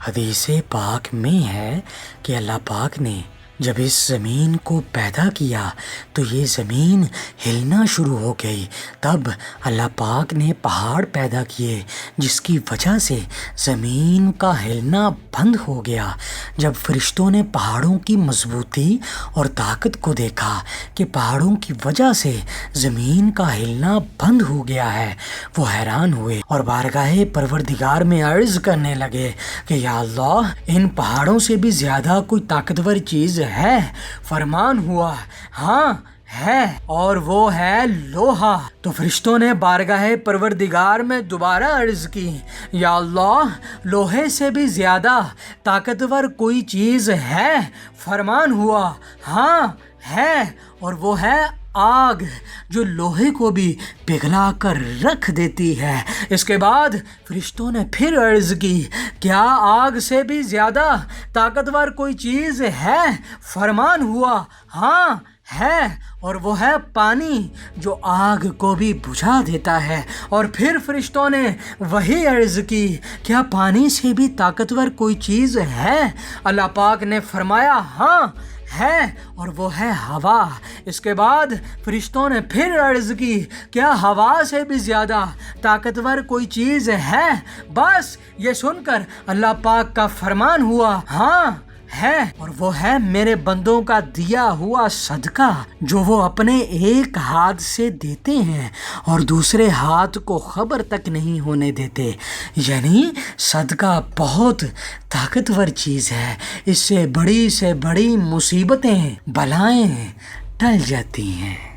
حدیث پاک میں ہے کہ اللہ پاک نے جب اس زمین کو پیدا کیا تو یہ زمین ہلنا شروع ہو گئی۔ تب اللہ پاک نے پہاڑ پیدا کیے جس کی وجہ سے زمین کا ہلنا بند ہو گیا۔ جب فرشتوں نے پہاڑوں کی مضبوطی اور طاقت کو دیکھا کہ پہاڑوں کی وجہ سے زمین کا ہلنا بند ہو گیا ہے، وہ حیران ہوئے اور بارگاہ پروردگار میں عرض کرنے لگے کہ یا اللہ، ان پہاڑوں سے بھی زیادہ کوئی طاقتور چیز ہے؟ فرمان ہوا ہاں ہے، اور وہ ہے لوہا۔ تو فرشتوں نے بارگاہ پروردگار میں دوبارہ عرض کی، یا اللہ، لوہے سے بھی زیادہ طاقتور کوئی چیز ہے؟ فرمان ہوا ہاں ہے، اور وہ ہے آگ، جو لوہے کو بھی پگھلا کر رکھ دیتی ہے۔ اس کے بعد فرشتوں نے پھر عرض کی، کیا آگ سے بھی زیادہ طاقتور کوئی چیز ہے؟ فرمان ہوا ہاں ہے، اور وہ ہے پانی، جو آگ کو بھی بجھا دیتا ہے۔ اور پھر فرشتوں نے وہی عرض کی، کیا پانی سے بھی طاقتور کوئی چیز ہے؟ اللہ پاک نے فرمایا ہاں ہے، اور وہ ہے ہوا۔ اس کے بعد فرشتوں نے پھر عرض کی، کیا ہوا سے بھی زیادہ طاقتور کوئی چیز ہے؟ بس یہ سن کر اللہ پاک کا فرمان ہوا ہاں ہے، اور وہ ہے میرے بندوں کا دیا ہوا صدقہ، جو وہ اپنے ایک ہاتھ سے دیتے ہیں اور دوسرے ہاتھ کو خبر تک نہیں ہونے دیتے۔ یعنی صدقہ بہت طاقتور چیز ہے، اس سے بڑی مصیبتیں، بلائیں ٹل جاتی ہیں۔